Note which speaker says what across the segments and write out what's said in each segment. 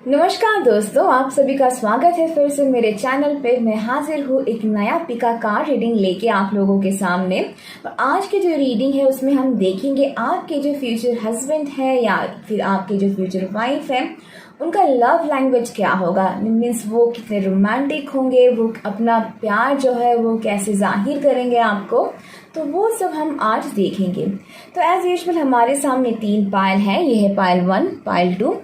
Speaker 1: नमस्कार दोस्तों, आप सभी का स्वागत है फिर से मेरे चैनल पे। मैं हाजिर हूँ एक नया पिका कार्ड रीडिंग लेके आप लोगों के सामने। और आज की जो रीडिंग है उसमें हम देखेंगे आपके जो फ्यूचर हस्बैंड है या फिर आपके जो फ्यूचर वाइफ है, उनका लव लैंग्वेज क्या होगा। मीन्स वो कितने रोमांटिक होंगे, वो अपना प्यार जो है वो कैसे जाहिर करेंगे आपको, तो वो सब हम आज देखेंगे। तो एज यूजुअल हमारे सामने 3 पायल है। ये है पायल 1, पायल 2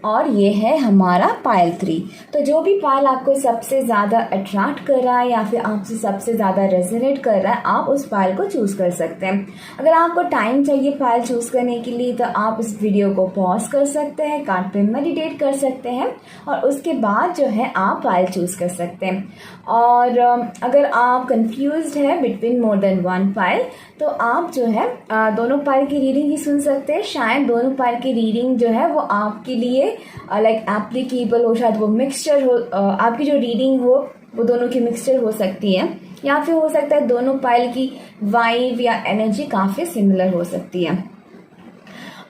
Speaker 1: और ये है हमारा पायल 3। तो जो भी पायल आपको सबसे ज़्यादा अट्रैक्ट कर रहा है या फिर आपसे सबसे ज़्यादा रेजोनेट कर रहा है, आप उस पायल को चूज़ कर सकते हैं। अगर आपको टाइम चाहिए पायल चूज़ करने के लिए तो आप इस वीडियो को पॉज कर सकते हैं, कार्ड पे मेडिटेट कर सकते हैं और उसके बाद जो है आप पायल चूज़ कर सकते हैं। और अगर आप कंफ्यूज्ड है बिटवीन मोर देन 1 पायल, तो आप जो है दोनों पायल की रीडिंग ही सुन सकते हैं। शायद दोनों पायल की रीडिंग जो है वो आपके लिए लाइक एप्लीकेबल हो, शायद वो मिक्सचर हो, आपकी जो रीडिंग हो वो दोनों की मिक्सचर हो सकती है, या फिर हो सकता है दोनों पायल की वाइब या एनर्जी काफ़ी सिमिलर हो सकती है।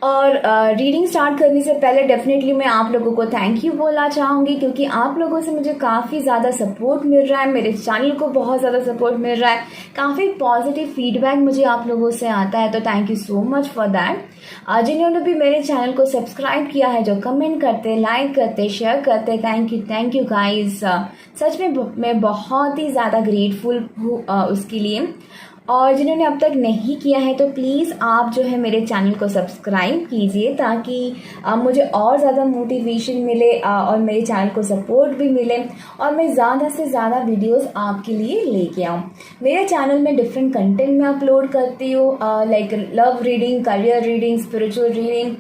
Speaker 1: और रीडिंग स्टार्ट करने से पहले डेफिनेटली मैं आप लोगों को थैंक यू बोलना चाहूँगी, क्योंकि आप लोगों से मुझे काफ़ी ज़्यादा सपोर्ट मिल रहा है, मेरे चैनल को बहुत ज़्यादा सपोर्ट मिल रहा है, काफ़ी पॉजिटिव फीडबैक मुझे आप लोगों से आता है। तो thank you so much for that. जिन्होंने भी मेरे चैनल को सब्सक्राइब किया है, जो कमेंट करते, लाइक करते, शेयर करते, थैंक यू गाइज। सच में मैं बहुत ही ज़्यादा ग्रेटफुल हूँ उसके लिए। और जिन्होंने अब तक नहीं किया है तो प्लीज़ आप जो है मेरे चैनल को सब्सक्राइब कीजिए, ताकि मुझे और ज़्यादा मोटिवेशन मिले और मेरे चैनल को सपोर्ट भी मिले और मैं ज़्यादा से ज़्यादा वीडियोस आपके लिए लेके आऊँ। मेरे चैनल में डिफरेंट कंटेंट मैं अपलोड करती हूँ, like love reading, career reading, spiritual reading,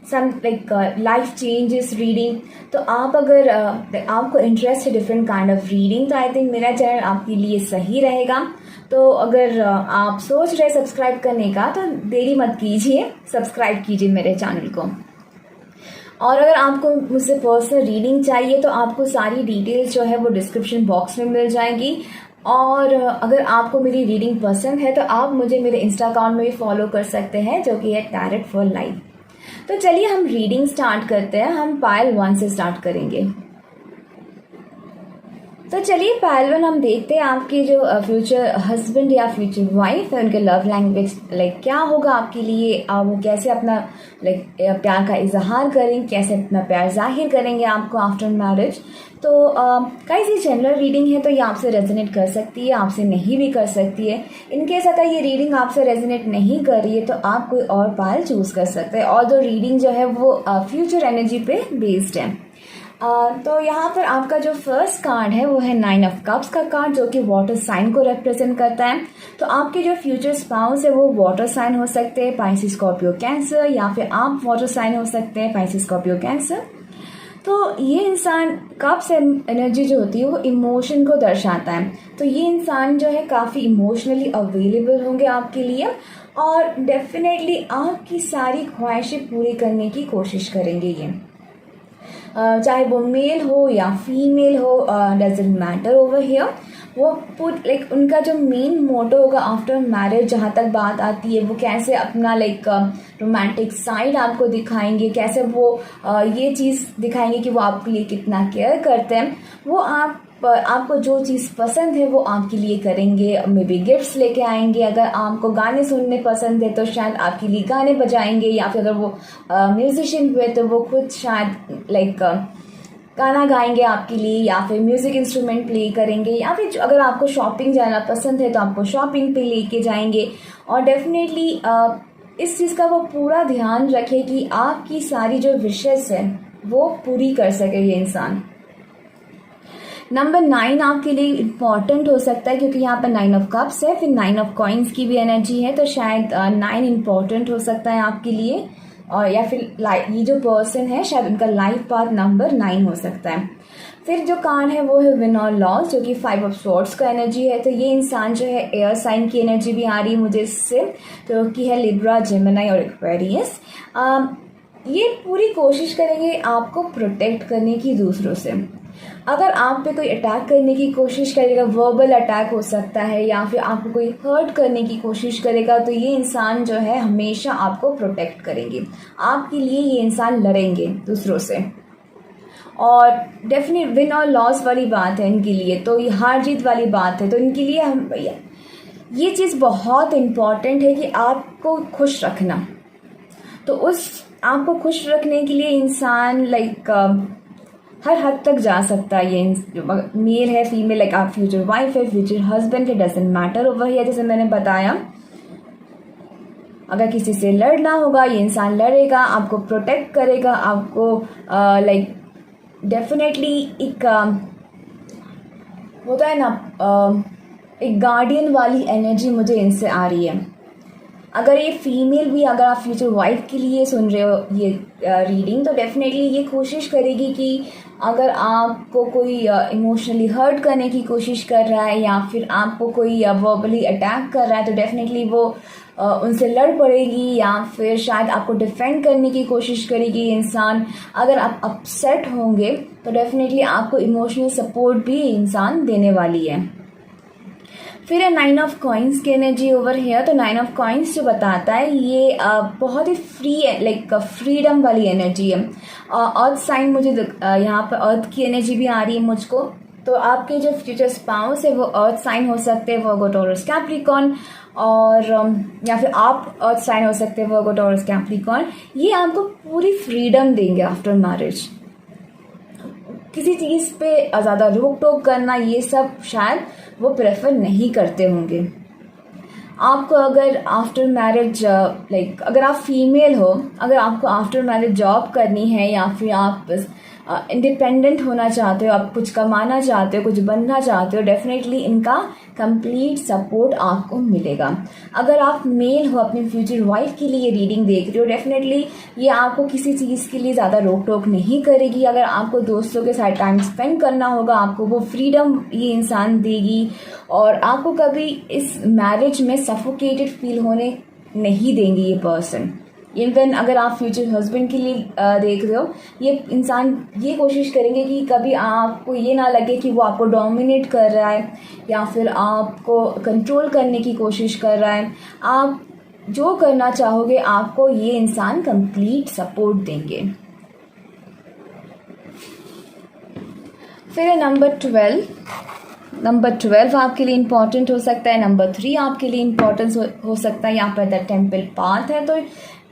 Speaker 1: some like life changes reading. तो आप अगर आपको इंटरेस्ट है डिफरेंट काइंड ऑफ रीडिंग, तो आई थिंक मेरा चैनल आपके लिए सही रहेगा। तो अगर आप सोच रहे सब्सक्राइब करने का तो देरी मत कीजिए, सब्सक्राइब कीजिए मेरे चैनल को। और अगर आपको मुझसे पर्सनल रीडिंग चाहिए तो आपको सारी डिटेल्स जो है वो डिस्क्रिप्शन बॉक्स में मिल जाएगी। और अगर आपको मेरी रीडिंग पसंद है तो आप मुझे मेरे इंस्टा अकाउंट में भी फॉलो कर सकते हैं, जो कि है टैरेट फॉर लाइफ। तो चलिए हम रीडिंग स्टार्ट करते हैं। हम पायल 1 से स्टार्ट करेंगे। तो चलिए पायल 1 हम देखते हैं आपके जो फ्यूचर हस्बैंड या फ्यूचर वाइफ है, उनके लव लैंग्वेज लाइक क्या होगा आपके लिए। वो कैसे अपना लाइक प्यार का इजहार करेंगे, कैसे अपना प्यार जाहिर करेंगे आपको आफ्टर मैरिज। तो गाइस ये जनरल रीडिंग है, तो ये आपसे रेजोनेट कर सकती है, आपसे नहीं भी कर सकती है। इनकेस अगर ये रीडिंग आपसे रेजोनेट नहीं कर रही है तो आप कोई और पायल चूज कर सकते हैं। और जो रीडिंग जो है वो फ्यूचर एनर्जी पे बेस्ड है। तो यहाँ पर आपका जो फर्स्ट कार्ड है वो है 9 ऑफ कप्स का कार्ड, जो कि वाटर साइन को रिप्रेजेंट करता है। तो आपके जो फ्यूचर स्पाउस है वो वाटर साइन हो सकते हैं, पाइसेस, स्कॉर्पियो, कैंसर, या फिर आप वाटर साइन हो सकते हैं, पाइसेस, स्कॉर्पियो, कैंसर। तो ये इंसान कप्स एनर्जी जो होती है वो इमोशन को दर्शाता है। तो ये इंसान जो है काफ़ी इमोशनली अवेलेबल होंगे आपके लिए और डेफिनेटली आपकी सारी ख्वाहिशें पूरी करने की कोशिश करेंगे ये। चाहे वो मेल हो या फीमेल हो, डजंट मैटर ओवर हियर। वो लाइक उनका जो मेन मोटो होगा आफ्टर मैरिज, जहाँ तक बात आती है, वो कैसे अपना लाइक रोमांटिक साइड आपको दिखाएंगे, कैसे वो ये चीज़ दिखाएंगे कि वो आपके लिए कितना केयर करते हैं। वो आपको जो चीज़ पसंद है वो आपके लिए करेंगे, मे बी गिफ्ट्स लेके आएंगे। अगर आपको गाने सुनने पसंद है तो शायद आपके लिए गाने बजाएंगे, या फिर अगर वो म्यूजिशियन हुए तो वो खुद शायद लाइक गाना गाएंगे आपके लिए, या फिर म्यूजिक इंस्ट्रूमेंट प्ले करेंगे, या फिर अगर आपको शॉपिंग जाना पसंद है तो आपको शॉपिंग पे लेके जाएंगे। और डेफिनेटली इस चीज़ का वो पूरा ध्यान रखे कि आपकी सारी जो विशेस है वो पूरी कर सके ये इंसान। नंबर 9 आपके लिए इम्पॉर्टेंट हो सकता है, क्योंकि यहाँ पर 9 ऑफ कप्स है, फिर 9 ऑफ कॉइन्स की भी एनर्जी है। तो शायद 9 इम्पॉर्टेंट हो सकता है आपके लिए, और या फिर ये जो पर्सन है शायद उनका लाइफ पाथ नंबर 9 हो सकता है। फिर जो कार्ड है वो है विन और लॉस, जो कि 5 ऑफ स्वॉर्ड्स का एनर्जी है। तो ये इंसान जो है एयर साइन की एनर्जी भी आ रही है मुझे इससे, जो कि है लिब्रा, जेमिनी और एक्वेरियस। ये पूरी कोशिश करेंगे आपको प्रोटेक्ट करने की दूसरों से। अगर आप पे कोई अटैक करने की कोशिश करेगा, वर्बल अटैक हो सकता है, या फिर आपको कोई हर्ट करने की कोशिश करेगा, तो ये इंसान जो है हमेशा आपको प्रोटेक्ट करेंगे। आपके लिए ये इंसान लड़ेंगे दूसरों से। और डेफिनेट विन और लॉस वाली बात है इनके लिए, तो ये हार जीत वाली बात है। तो इनके लिए हम ये चीज़ बहुत इम्पॉर्टेंट है कि आपको खुश रखना। तो उस आपको खुश रखने के लिए इंसान लाइक हर हद तक जा सकता है। ये मेल है फीमेल, लाइक आप फ्यूचर वाइफ है, फ्यूचर हस्बैंड है, डजंट मैटर ओवर हियर। जैसे मैंने बताया, अगर किसी से लड़ना होगा ये इंसान लड़ेगा, आपको प्रोटेक्ट करेगा, आपको लाइक डेफिनेटली एक होता है ना एक गार्डियन वाली एनर्जी मुझे इनसे आ रही है। अगर ये फीमेल भी, अगर आप फ्यूचर वाइफ के लिए सुन रहे हो ये रीडिंग, तो डेफिनेटली ये कोशिश करेगी कि अगर आपको कोई इमोशनली हर्ट करने की कोशिश कर रहा है या फिर आपको कोई वर्बली अटैक कर रहा है, तो डेफिनेटली वो उनसे लड़ पड़ेगी या फिर शायद आपको डिफेंड करने की कोशिश करेगी इंसान। अगर आप अपसेट होंगे तो डेफिनेटली आपको इमोशनल सपोर्ट भी इंसान देने वाली है। फिर है 9 ऑफ कॉइन्स की एनर्जी ओवर हेयर। तो 9 ऑफ कॉइन्स जो बताता है ये बहुत ही फ्री है, लाइक फ्रीडम वाली एनर्जी है। अर्थ साइन मुझे यहाँ पर अर्थ की एनर्जी भी आ रही है मुझको। तो आपके जो फ्यूचर स्पाउस है वो अर्थ साइन हो सकते हैं, वर्गो टॉरस कैप्रिकॉर्न, और या फिर आप अर्थ साइन हो सकते हैं, वर्गो टॉरस कैप्रिकॉर्न। ये आपको पूरी फ्रीडम देंगे आफ्टर मैरिज। किसी चीज़ पे ज़्यादा रोक टोक करना ये सब शायद वो प्रेफर नहीं करते होंगे। आपको अगर आफ्टर मैरिज लाइक अगर आप फीमेल हो, अगर आपको आफ्टर मैरिज जॉब करनी है या फिर आप इंडिपेंडेंट होना चाहते हो, आप कुछ कमाना चाहते हो, कुछ बनना चाहते हो, डेफिनेटली इनका कंप्लीट सपोर्ट आपको मिलेगा। अगर आप मेल हो, अपनी फ्यूचर वाइफ के लिए रीडिंग देख रहे हो, डेफिनेटली ये आपको किसी चीज़ के लिए ज़्यादा रोक टोक नहीं करेगी। अगर आपको दोस्तों के साथ टाइम स्पेंड करना होगा, आपको वो फ्रीडम ये इंसान देगी और आपको कभी इस मैरिज में सफोकेटेड फील होने नहीं देंगी ये पर्सन। इवन अगर आप फ्यूचर हस्बैंड के लिए देख रहे हो, ये इंसान ये कोशिश करेंगे कि कभी आपको ये ना लगे कि वो आपको डोमिनेट कर रहा है या फिर आपको कंट्रोल करने की कोशिश कर रहा है। आप जो करना चाहोगे आपको ये इंसान कंप्लीट सपोर्ट देंगे। फिर नंबर 12 आपके लिए इम्पॉर्टेंट हो सकता है। नंबर 3 आपके लिए इम्पॉर्टेंट हो सकता है। यहाँ पर द टेम्पल पाथ है, तो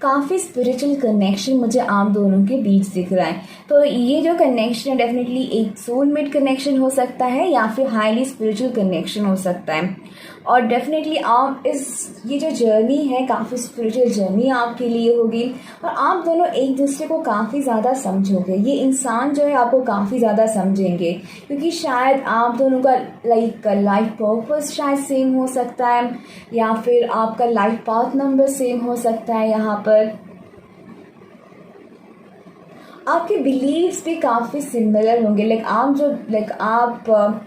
Speaker 1: काफ़ी स्पिरिचुअल कनेक्शन मुझे आप दोनों के बीच दिख रहा है। तो ये जो कनेक्शन है डेफिनेटली एक सोलमेट कनेक्शन हो सकता है या फिर हाईली स्पिरिचुअल कनेक्शन हो सकता है। और डेफिनेटली आप ये जो जर्नी है काफ़ी स्पिरिचुअल जर्नी आपके लिए होगी और आप दोनों एक दूसरे को काफ़ी ज़्यादा समझोगे। ये इंसान जो है आपको काफ़ी ज़्यादा समझेंगे क्योंकि शायद आप दोनों का लाइक लाइफ पर्पस शायद सेम हो सकता है या फिर आपका लाइफ पाथ नंबर सेम हो सकता है। यहाँ पर आपके बिलीव्स भी काफ़ी सिमिलर होंगे। आप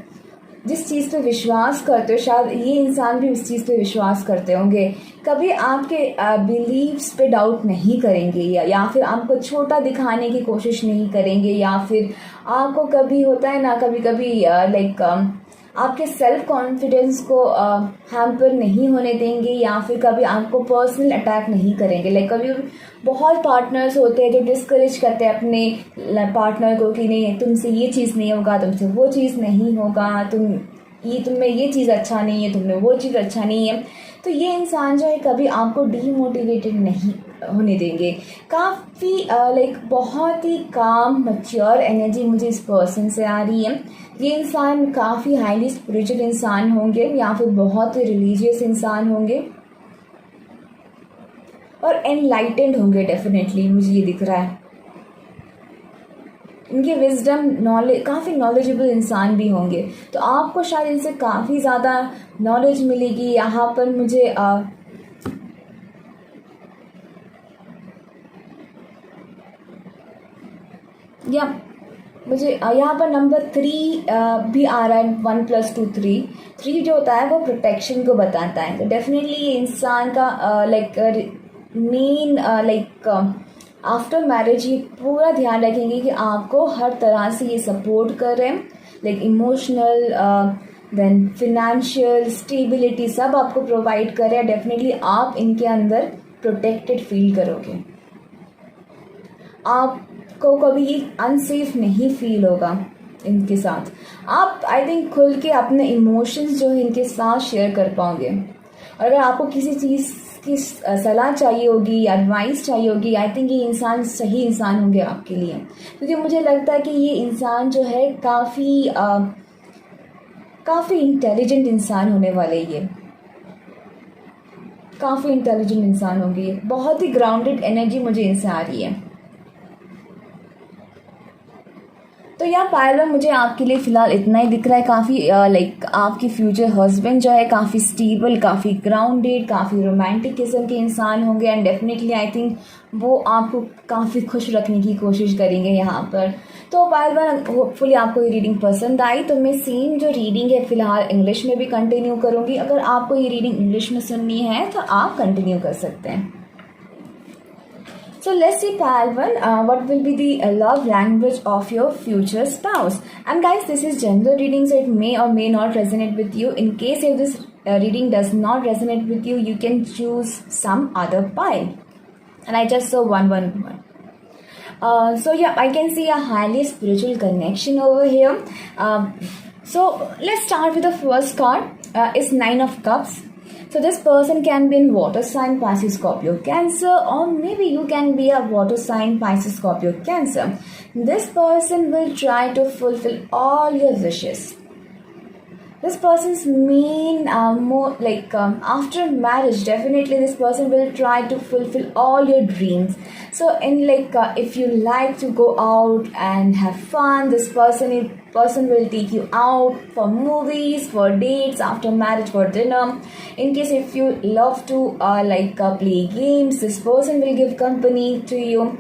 Speaker 1: जिस चीज़ पे विश्वास करते हो शायद ये इंसान भी उस चीज़ पे विश्वास करते होंगे। कभी आपके बिलीव्स पे डाउट नहीं करेंगे या फिर आपको छोटा दिखाने की कोशिश नहीं करेंगे या फिर आपको कभी होता है ना कभी आपके सेल्फ कॉन्फिडेंस को हैम्पर नहीं होने देंगे या फिर कभी आपको पर्सनल अटैक नहीं करेंगे। कभी बहुत पार्टनर्स होते हैं जो डिस्करेज करते हैं अपने पार्टनर को कि नहीं तुमसे ये चीज़ नहीं होगा, तुमसे वो चीज़ नहीं होगा, तुम्हें ये चीज़ अच्छा नहीं है, तुमने वो चीज़ अच्छा नहीं है। तो ये इंसान जो है कभी आपको डीमोटिवेटेड नहीं होने देंगे। काफ़ी बहुत ही काम मैच्योर एनर्जी मुझे इस पर्सन से आ रही है। ये इंसान काफ़ी हाईली स्पिरिचुअल इंसान होंगे या फिर बहुत ही रिलीजियस इंसान होंगे और एनलाइटेंड होंगे। डेफिनेटली मुझे ये दिख रहा है। इनके विजडम नॉलेज काफ़ी नॉलेजेबल इंसान भी होंगे तो आपको शायद इनसे काफ़ी ज़्यादा नॉलेज मिलेगी। यहाँ पर मुझे यहाँ पर नंबर 3 भी आ रहा है। 1 + 2 3 जो होता है वो प्रोटेक्शन को बताता है। तो डेफिनेटली ये इंसान का मेन आफ्टर मैरिज ये पूरा ध्यान रखेंगे कि आपको हर तरह से ये सपोर्ट कर रहे हैं, इमोशनल देन फिनेंशियल स्टेबिलिटी सब आपको प्रोवाइड कर रहे हैं। डेफिनेटली आप इनके अंदर प्रोटेक्टेड फील करोगे। आप आपको कभी अनसेफ नहीं फील होगा इनके साथ। आप आई थिंक खुल के अपने इमोशंस जो है इनके साथ शेयर कर पाओगे। और अगर आपको किसी चीज़ की सलाह चाहिए होगी, एडवाइस चाहिए होगी, आई थिंक ये इंसान सही इंसान होंगे आपके लिए, क्योंकि मुझे लगता है कि ये इंसान जो है काफ़ी इंटेलिजेंट इंसान होने वाले। ये काफ़ी इंटेलिजेंट इंसान होंगे, बहुत ही ग्राउंडेड एनर्जी मुझे इनसे आ रही है। तो यहाँ पायल, मुझे आपके लिए फ़िलहाल इतना ही दिख रहा है। काफ़ी लाइक आपकी फ्यूचर हस्बैंड जो है काफ़ी स्टेबल, काफ़ी ग्राउंडेड, काफ़ी रोमांटिक किस्म के इंसान होंगे एंड डेफिनेटली आई थिंक वो आपको काफ़ी खुश रखने की कोशिश करेंगे यहाँ पर। तो पायल, होपफुली आपको ये रीडिंग पसंद आई। तो मैं सेम जो रीडिंग है फ़िलहाल इंग्लिश में भी कंटिन्यू करूँगी। अगर आपको ये रीडिंग इंग्लिश में सुननी है तो आप कंटिन्यू कर सकते हैं। So let's see, Palvan, what will be the love language of your future spouse? And guys, this is general reading, so it may or may not resonate with you. In case if this reading does not resonate with you, you can choose some other pile. And I just saw one. So yeah, I can see a highly spiritual connection over here. So let's start with the first card. It's Nine of Cups. So this person can be in water sign, Pisces, Scorpio, Cancer, or maybe you can be a water sign, Pisces, Scorpio, Cancer. This person will try to fulfill all your wishes. This person's more like after marriage, definitely this person will try to fulfill all your dreams. So in like if you like to go out and have fun, this person will take you out for movies, for dates, after marriage for dinner. In case if you love to play games, this person will give company to you.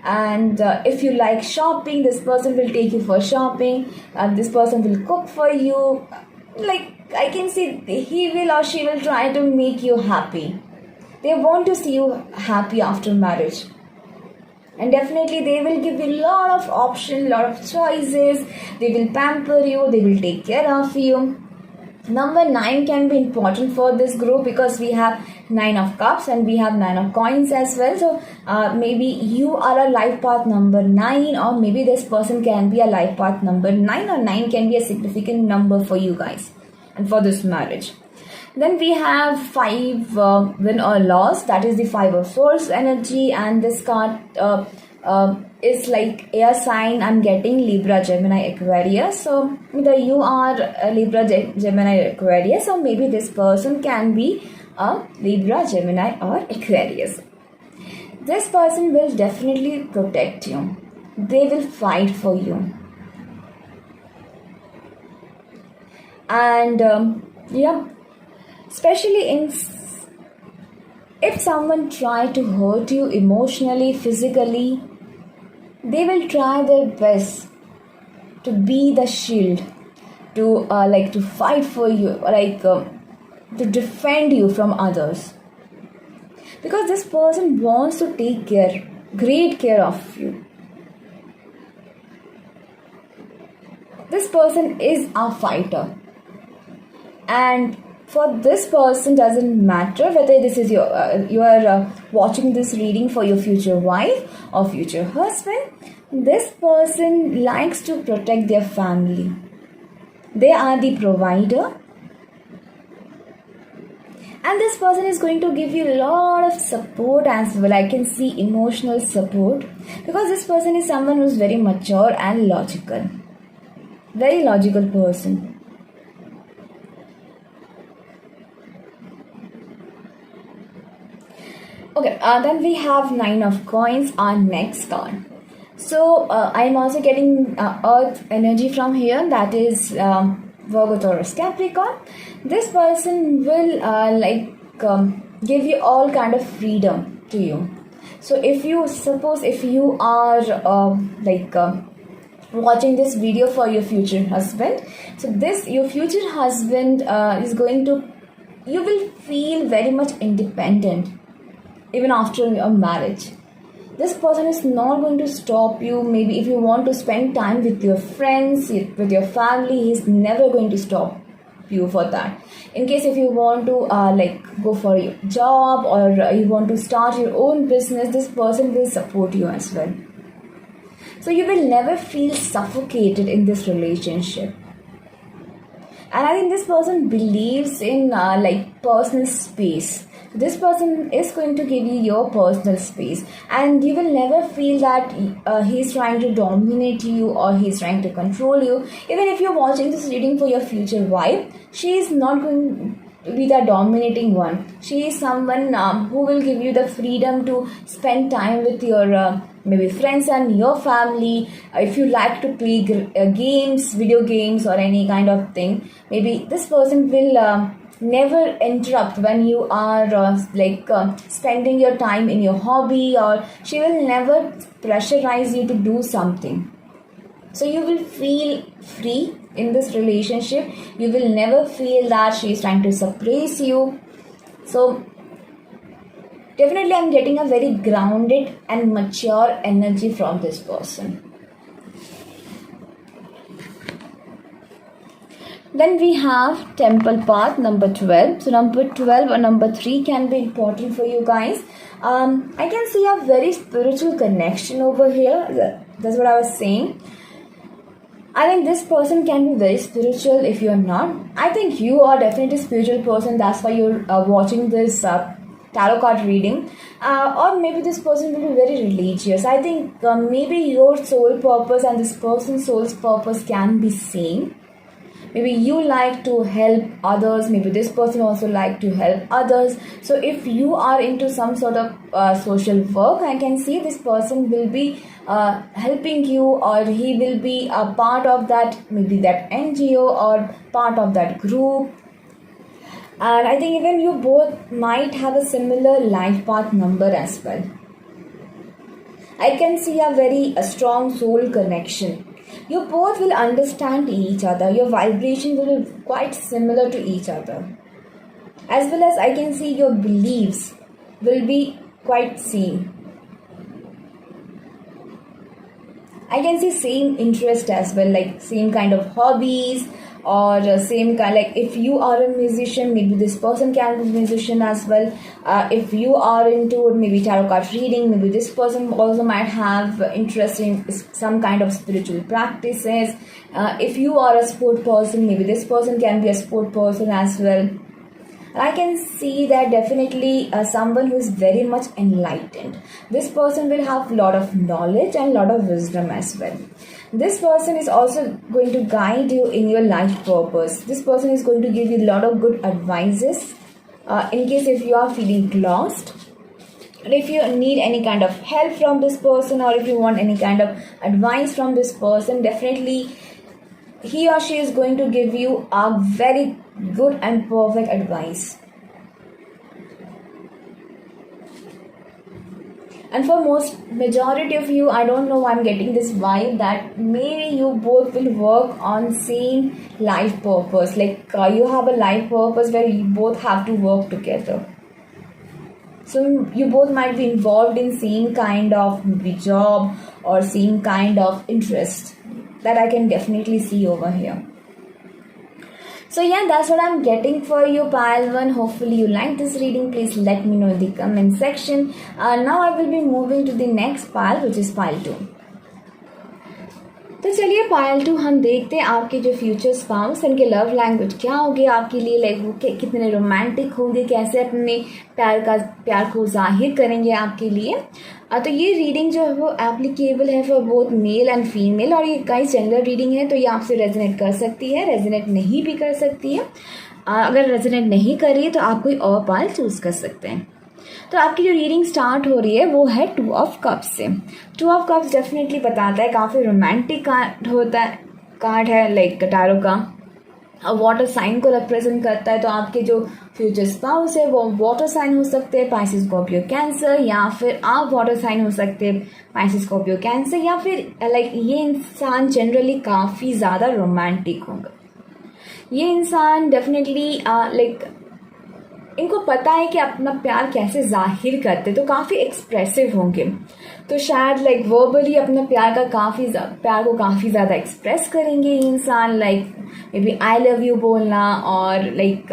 Speaker 1: And if you like shopping, this person will take you for shopping. This person will cook for you. Like I can see he will or she will try to make you happy. They want to see you happy after marriage. And definitely they will give you a lot of options, lot of choices. They will pamper you, they will take care of you. Number 9 can be important for this group because we have 9 of cups and we have 9 of coins as well. So maybe you are a life path number 9, or maybe this person can be a life path number 9, or 9 can be a significant number for you guys and for this marriage. Then we have 5 win or loss, that is the 5 of swords energy, and this card is like air sign. I'm getting Libra, Gemini, Aquarius. So either you are a Libra, Gemini, Aquarius, or maybe this person can be a Libra, Gemini, or Aquarius. This person will definitely protect you. They will fight for you. And especially if someone try to hurt you emotionally, physically, they will try their best to be the shield, to to fight for you, to defend you from others, because this person wants to take great care of you. This person is a fighter, and for this person, doesn't matter whether this is you are watching this reading for your future wife or future husband. This person likes to protect their family. They are the provider, and this person is going to give you a lot of support as well. I can see emotional support, because this person is someone who is very mature and logical, very logical person. Okay, then we have 9 of coins, our next card. So I'm also getting earth energy from here, that is Virgo, Taurus, Capricorn. This person will give you all kind of freedom to you. So if you are watching this video for your future husband, so your future husband you will feel very much independent even after your marriage. This person is not going to stop you. Maybe if you want to spend time with your friends, with your family, he's never going to stop you for that. In case if you want to go for your job, or you want to start your own business, this person will support you as well. So you will never feel suffocated in this relationship. And I think this person believes in like personal space. This person is going to give you your personal space, and you will never feel that he's trying to dominate you or he's trying to control you. Even if you're watching this reading for your future wife, she is not going to be the dominating one. She is someone who will give you the freedom to spend time with your maybe friends and your family. If you like to play games, video games, or any kind of thing, maybe this person will never interrupt when you are spending your time in your hobby, or she will never pressurize you to do something. So you will feel free in this relationship. You will never feel that she is trying to suppress you. So definitely I'm getting a very grounded and mature energy from this person. Then we have Temple Path number 12. So number 12 or number 3 can be important for you guys. I can see a very spiritual connection over here. That's what I was saying. I think this person can be very spiritual if you're not. I think you are definitely a spiritual person. That's why you're watching this tarot card reading. Or maybe this person will be very religious. I think maybe your soul purpose and this person's soul's purpose can be same. Maybe you like to help others. Maybe this person also like to help others. So if you are into some sort of social work, I can see this person will be helping you, or he will be a part of that, maybe that NGO or part of that group. And I think even you both might have a similar life path number as well. I can see a strong soul connection. You both will understand each other. Your vibration will be quite similar to each other. As well as I can see your beliefs will be quite same. I can see same interest as well, like same kind of hobbies, or same kind, like if you are a musician, maybe this person can be a musician as well. If you are into maybe tarot card reading, maybe this person also might have interest in some kind of spiritual practices. If you are a sport person, maybe this person can be a sport person as well. I can see that definitely someone who is very much enlightened. This person will have a lot of knowledge and a lot of wisdom as well. This person is also going to guide you in your life purpose. This person is going to give you a lot of good advices in case if you are feeling lost. And if you need any kind of help from this person, or if you want any kind of advice from this person, definitely he or she is going to give you a very good and perfect advice. And for majority of you, I don't know why I'm getting this vibe that maybe you both will work on same life purpose. Like you have a life purpose where you both have to work together. So you both might be involved in same kind of maybe job or same kind of interest. That I can definitely see over here. So yeah, that's what I'm getting for you, pile 1. Hopefully you like this reading. Please let me know in the comment section. Now I will be moving to the next pile, which is pile 2. तो चलिए पायल 2 हम देखते हैं आपके जो future spouse, इनके love language क्या होगी आपके लिए, लाइक वो कितने रोमांटिक होंगे, कैसे अपने प्यार को जाहिर करेंगे आपके लिए. तो ये रीडिंग जो है वो एप्लीकेबल है for both male and female, और ये गाइस जनरल रीडिंग है, तो ये आपसे रेजोनेट कर सकती है, रेजोनेट नहीं भी कर सकती है. अगर रेजोनेट नहीं कर रही है तो आप कोई और पायल चूज़ कर सकते हैं. तो आपकी जो रीडिंग स्टार्ट हो रही है वो है 2 ऑफ कप्स से. 2 ऑफ कप्स डेफिनेटली बताता है काफ़ी रोमांटिक कार्ड है लाइक टारो का. वाटर साइन को रिप्रेजेंट करता है. तो आपके जो फ्यूचर स्पाउस है वो वाटर साइन हो सकते हैं, पाइसेस, स्कॉर्पियो, कैंसर, या फिर आप वाटर साइन हो सकते हैं, पाइसेस, स्कॉर्पियो, कैंसर, या फिर लाइक ये इंसान जनरली काफ़ी ज़्यादा रोमांटिक होगा. ये इंसान डेफिनेटली लाइक इनको पता है कि अपना प्यार कैसे जाहिर करते, तो काफ़ी एक्सप्रेसिव होंगे। तो शायद लाइक वर्बली अपना प्यार को काफ़ी ज़्यादा एक्सप्रेस करेंगे ये इंसान, like maybe I love you बोलना और लाइक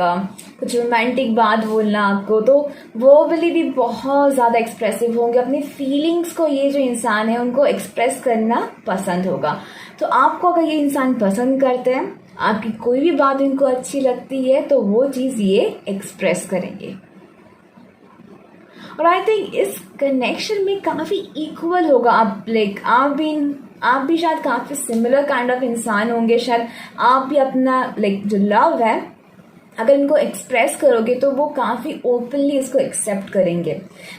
Speaker 1: कुछ रोमांटिक बात बोलना आपको। तो वर्बली भी बहुत ज़्यादा एक्सप्रेसिव होंगे, अपनी फीलिंग्स को ये जो इंसान है उनको एक्सप्रेस करना पसंद होगा। तो आपको अगर ये इंसान पसंद करते हैं, आपकी कोई भी बात इनको अच्छी लगती है, तो वो चीज़ ये एक्सप्रेस करेंगे। और आई थिंक इस कनेक्शन में काफ़ी इक्वल होगा। आप भी शायद काफ़ी सिमिलर काइंड ऑफ इंसान होंगे। शायद आप भी अपना लाइक जो लव है अगर इनको एक्सप्रेस करोगे तो वो काफ़ी ओपनली इसको एक्सेप्ट करेंगे।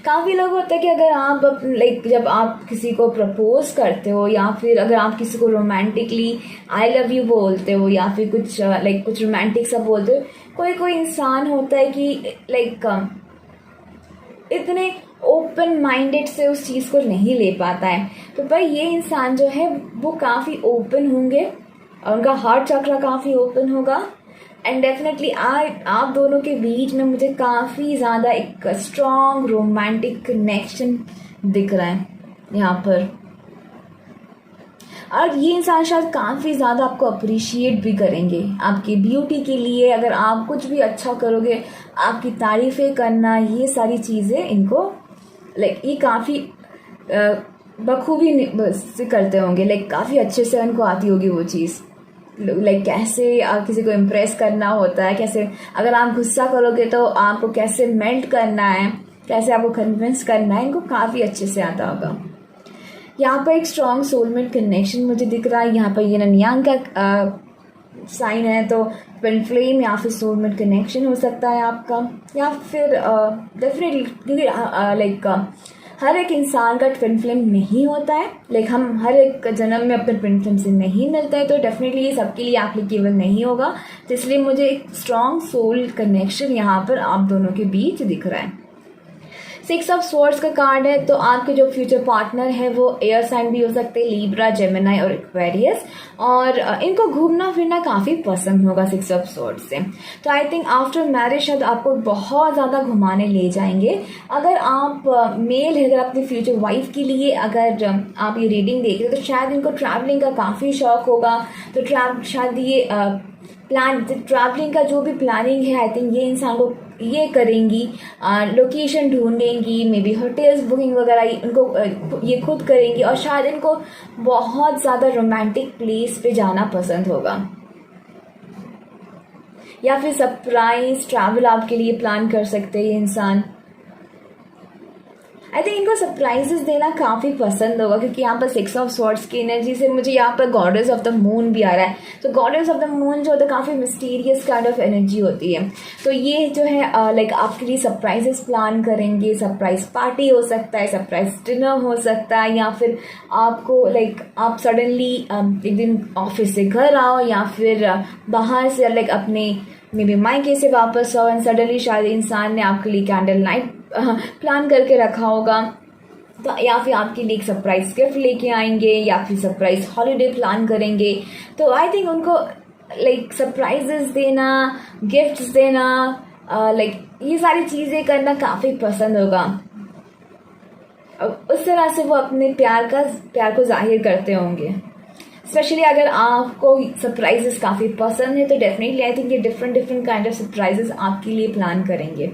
Speaker 1: काफ़ी लोग होता है कि अगर आप लाइक जब आप किसी को प्रपोज करते हो या फिर अगर आप किसी को रोमांटिकली आई लव यू बोलते हो या फिर कुछ लाइक कुछ रोमांटिक सा बोलते हो, कोई इंसान होता है कि लाइक इतने ओपन माइंडेड से उस चीज़ को नहीं ले पाता है। तो भाई ये इंसान जो है वो काफ़ी ओपन होंगे और उनका हार्ट चक्र काफ़ी ओपन होगा। एंड डेफिनेटली आप दोनों के बीच में मुझे काफ़ी ज़्यादा एक स्ट्रॉन्ग रोमांटिक कनेक्शन दिख रहा है यहाँ पर। और ये इंसान शायद काफ़ी ज़्यादा आपको अप्रिशिएट भी करेंगे आपकी ब्यूटी के लिए। अगर आप कुछ भी अच्छा करोगे, आपकी तारीफ़ें करना, ये सारी चीज़ें इनको लाइक ये काफ़ी बखूबी से करते होंगे। लाइक काफ़ी अच्छे से उनको आती होगी वो चीज़, लाइक कैसे किसी को इम्प्रेस करना होता है, कैसे अगर आप गुस्सा करोगे तो आपको कैसे मेल्ट करना है, कैसे आपको कन्विंस करना है, इनको काफ़ी अच्छे से आता होगा। यहाँ पर एक स्ट्रॉन्ग सोलमेट कनेक्शन मुझे दिख रहा है। यहाँ पर ये ननियांग का साइन है, तो ट्विन फ्लेम या फिर सोलमेट कनेक्शन हो सकता है आपका। या फिर डेफिनेटली क्योंकि लाइक हर एक इंसान का ट्विन फ्लेम नहीं होता है, लाइक हम हर एक जन्म में अपने ट्विन फ्लेम से नहीं मिलते हैं, तो डेफिनेटली ये सबके लिए एप्लीकेबल नहीं होगा। तो इसलिए मुझे एक स्ट्रॉन्ग सोल कनेक्शन यहाँ पर आप दोनों के बीच दिख रहा है। 6 ऑफ स्वॉर्ड्स का कार्ड है, तो आपके जो फ्यूचर पार्टनर है वो एयर साइन भी हो सकते हैं, लीब्रा, जेमिनी और एक्वेरियस। और इनको घूमना फिरना काफ़ी पसंद होगा 6 ऑफ स्वॉर्ड्स से। तो आई थिंक आफ्टर मैरिज शायद आपको बहुत ज़्यादा घुमाने ले जाएंगे। अगर आप मेल है, अगर अपनी फ्यूचर वाइफ के लिए अगर आप ये रीडिंग देख रहे हो, तो शायद इनको ट्रैवलिंग का काफ़ी शौक होगा। तो शायद ये ट्रैवलिंग का जो भी प्लानिंग है, आई थिंक ये इंसान को ये करेंगी, लोकेशन ढूंढेंगी, मे बी होटल्स बुकिंग वगैरह उनको ये खुद करेंगी। और शायद इनको बहुत ज़्यादा रोमांटिक प्लेस पे जाना पसंद होगा, या फिर सरप्राइज ट्रैवल आपके लिए प्लान कर सकते हैं ये इंसान। आई थिंक इनको सरप्राइजेस देना काफ़ी पसंद होगा, क्योंकि यहाँ पर 6 ऑफ स्वॉर्ड्स की एनर्जी से मुझे यहाँ पर गॉडेस ऑफ द मून भी आ रहा है। तो गॉडेस ऑफ द मून जो होता है काफ़ी मिस्टीरियस काइंड ऑफ एनर्जी होती है। तो ये जो है लाइक आपके लिए सरप्राइजेस प्लान करेंगे। सरप्राइज पार्टी हो सकता है, सरप्राइज डिनर हो सकता है, या फिर आपको लाइक आप सडनली एक दिन ऑफिस से घर आओ या फिर बाहर से लाइक अपने मे बी मायके से वापस आओ एंड सडनली शायद इंसान ने आपके लिए कैंडल नाइट प्लान करके रखा होगा। तो या फिर आपके लिए एक सरप्राइज गिफ्ट लेके आएंगे या फिर सरप्राइज हॉलीडे प्लान करेंगे। तो आई थिंक उनको लाइक सरप्राइजेस देना, गिफ्ट्स देना, लाइक ये सारी चीज़ें करना काफ़ी पसंद होगा। उस तरह से वो अपने प्यार को जाहिर करते होंगे। स्पेशली अगर आपको सरप्राइजेस काफ़ी पसंद है तो डेफिनेटली आई थिंक ये डिफरेंट काइंड ऑफ सरप्राइजेस आपके लिए प्लान करेंगे।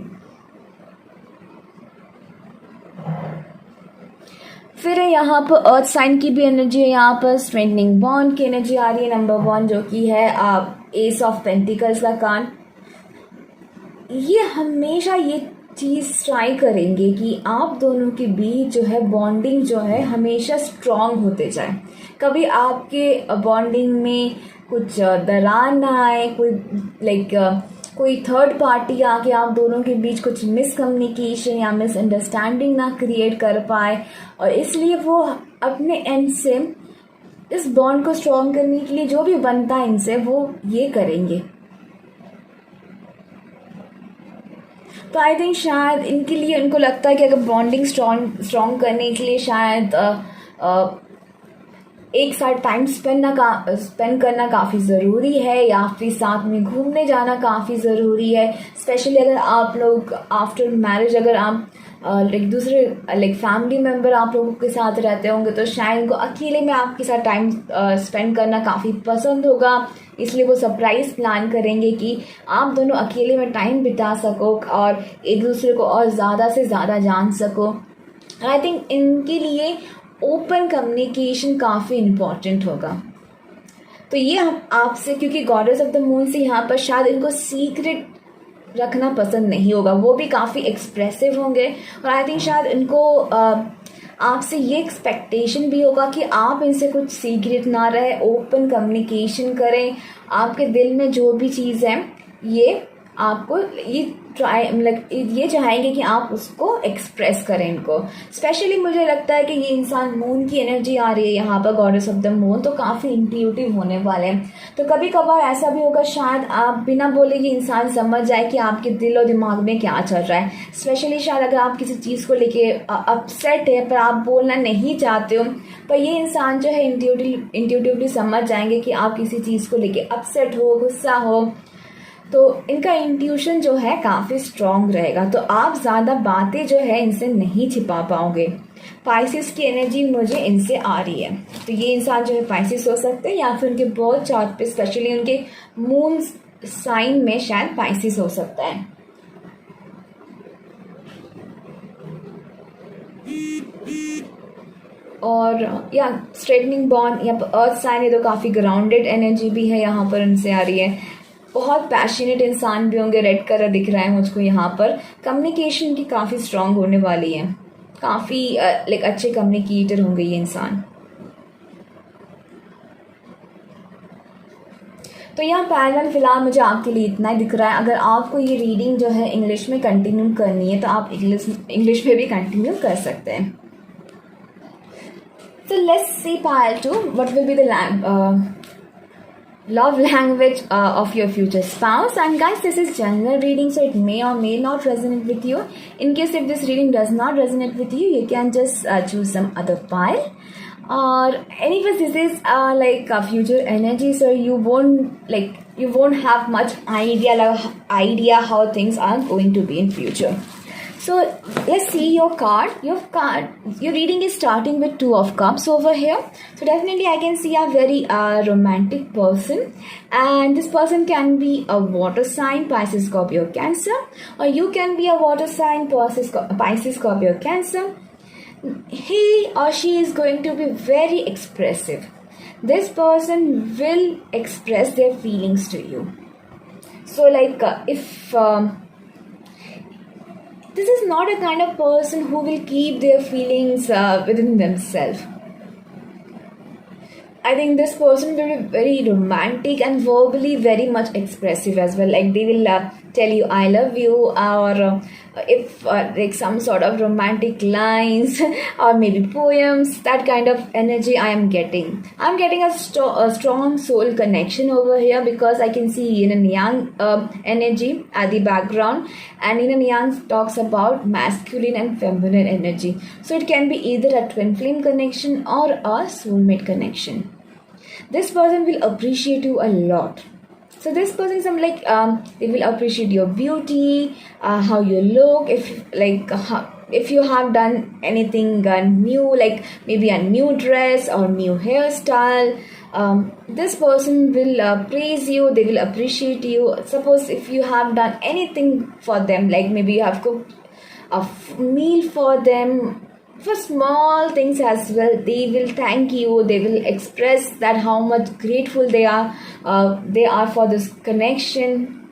Speaker 1: फिर यहाँ पर अर्थ साइन की भी एनर्जी है, यहाँ पर स्ट्रेंथनिंग बॉन्ड की एनर्जी आ रही है। नंबर 1 जो कि है एस ऑफ पेंटिकल्स का कार्ड। ये हमेशा ये चीज़ ट्राई करेंगे कि आप दोनों के बीच जो है बॉन्डिंग जो है हमेशा स्ट्रॉन्ग होते जाए। कभी आपके बॉन्डिंग में कुछ दरार ना आए, कोई थर्ड पार्टी आके आप दोनों के बीच कुछ मिसकम्युनिकेशन या मिसअंडरस्टैंडिंग ना क्रिएट कर पाए। और इसलिए वो अपने एंड से इस बॉन्ड को स्ट्रॉन्ग करने के लिए जो भी बनता है इनसे वो ये करेंगे। तो आई थिंक शायद इनके लिए उनको लगता है कि अगर बॉन्डिंग स्ट्रॉन्ग करने के लिए शायद एक साथ टाइम स्पेंड करना काफ़ी ज़रूरी है, या फिर साथ में घूमने जाना काफ़ी ज़रूरी है। स्पेशली अगर आप लोग आफ्टर मैरिज, अगर आप लाइक दूसरे लाइक फैमिली मेम्बर आप लोगों के साथ रहते होंगे, तो शायद उनको अकेले में आपके साथ टाइम स्पेंड करना काफ़ी पसंद होगा। इसलिए वो सरप्राइज प्लान करेंगे कि आप दोनों अकेले में टाइम बिता सको और एक दूसरे को और ज़्यादा से ज़्यादा जान सको। आई थिंक इनके लिए ओपन कम्युनिकेशन काफ़ी इम्पॉर्टेंट होगा। तो ये आपसे, क्योंकि गॉडेस ऑफ द मून से यहाँ पर शायद इनको सीक्रेट रखना पसंद नहीं होगा, वो भी काफ़ी एक्सप्रेसिव होंगे। और आई थिंक शायद इनको आपसे ये एक्सपेक्टेशन भी होगा कि आप इनसे कुछ सीक्रेट ना रहे, ओपन कम्युनिकेशन करें। आपके दिल में जो भी चीज़ है ये आपको ये चाहेंगे कि आप उसको एक्सप्रेस करें इनको। स्पेशली मुझे लगता है कि ये इंसान, मून की एनर्जी आ रही है यहाँ पर, गॉडेस ऑफ द मून, तो काफ़ी इंट्यूटिव होने वाले हैं। तो कभी कभार ऐसा भी होगा शायद आप बिना बोले ये इंसान समझ जाए कि आपके दिल और दिमाग में क्या चल रहा है। स्पेशली शायद अगर आप किसी चीज़ को लेके अपसेट है पर आप बोलना नहीं चाहते हो, पर ये इंसान जो है इंट्यूटिवली समझ जाएंगे कि आप किसी चीज़ को लेके अपसेट हो, गुस्सा हो। तो इनका इंट्यूशन जो है काफ़ी स्ट्रॉन्ग रहेगा, तो आप ज़्यादा बातें जो है इनसे नहीं छिपा पाओगे। पाइसिस की एनर्जी मुझे इनसे आ रही है, तो ये इंसान जो है पाइसिस हो सकते हैं, या फिर उनके बर्थ चार्ट पे स्पेशली उनके मून साइन में शायद पाइसिस हो सकता है। और या स्ट्रेटनिंग बॉन्ड या अर्थ साइन है, तो काफ़ी ग्राउंडेड एनर्जी भी है यहाँ पर इनसे आ रही है। बहुत पैशनेट इंसान भी होंगे, रेड कलर दिख रहा है मुझको यहाँ पर। कम्युनिकेशन की काफ़ी स्ट्रांग होने वाली है, काफ़ी लाइक अच्छे कम्युनिकेटर होंगे ये इंसान। तो यहाँ पैरेलल फिलहाल मुझे आपके लिए इतना ही दिख रहा है। अगर आपको ये रीडिंग जो है इंग्लिश में कंटिन्यू करनी है तो आप इंग्लिश में भी कंटिन्यू कर सकते हैं। So let's see pile 2. What will be the love language of your future spouse? And guys, this is general reading, so it may or may not resonate with you. In case if this reading does not resonate with you, you can just choose some other pile. Or anyways, this is like a future energy, so you won't have much idea how things are going to be in future. So let's see your card. Your reading is starting with 2 of Cups over here. So definitely I can see a very romantic person, and this person can be a water sign, Pisces, Scorpio, Cancer, or you can be a water sign, Pisces, Scorpio, Cancer. He or she is going to be very expressive. This person will express their feelings to you. So like if this is not a kind of person who will keep their feelings within themselves. I think this person will be very romantic and verbally very much expressive as well. Like they will tell you "I love you," or if like some sort of romantic lines or maybe poems. That kind of energy I am getting. I'm getting a strong soul connection over here, because I can see yin and yang energy at the background, and yin and yang talks about masculine and feminine energy. So it can be either a twin flame connection or a soulmate connection. This person will appreciate you a lot. So this person is like they will appreciate your beauty, how you look, if you have done anything new, like maybe a new dress or new hairstyle. This person will praise you, they will appreciate you. Suppose if you have done anything for them, like maybe you have cooked a meal for them, for small things as well, they will thank you, they will express that how much grateful they are for this connection.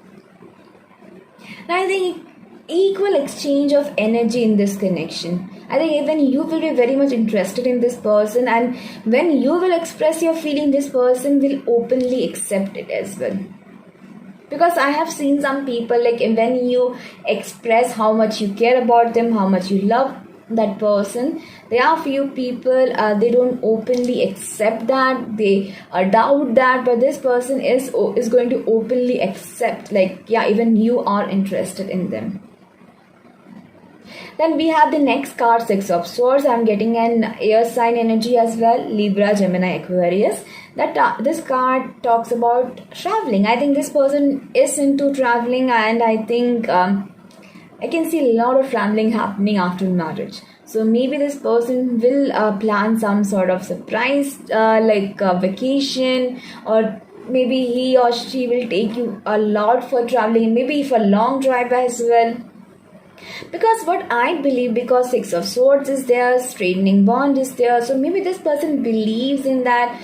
Speaker 1: And I think equal exchange of energy in this connection. I think even you will be very much interested in this person, and when you will express your feeling, this person will openly accept it as well. Because I have seen some people, like when you express how much you care about them, how much you love that person, there are few people they don't openly accept that, they doubt that, but this person is going to openly accept, like yeah, even you are interested in them. Then we have the next card, Six of Swords. I'm getting an air sign energy as well, Libra, Gemini, Aquarius. This card talks about traveling. I think this person is into traveling, and I think I can see a lot of traveling happening after marriage. So maybe this person will plan some sort of surprise, like a vacation, or maybe he or she will take you a lot for traveling, maybe for long drive as well. Because what I believe, because Six of Swords is there, straightening bond is there, so maybe this person believes in that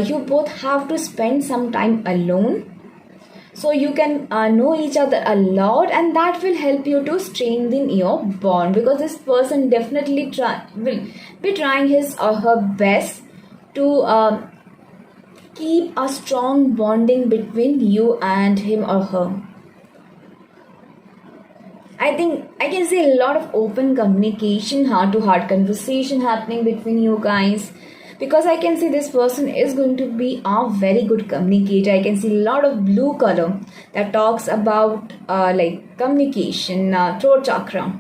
Speaker 1: you both have to spend some time alone, so you can know each other a lot, and that will help you to strengthen your bond, because this person definitely will be trying his or her best to keep a strong bonding between you and him or her. I think I can see a lot of open communication, heart to heart conversation happening between you guys, because I can see this person is going to be a very good communicator. I can see a lot of blue color that talks about like communication, throat chakra.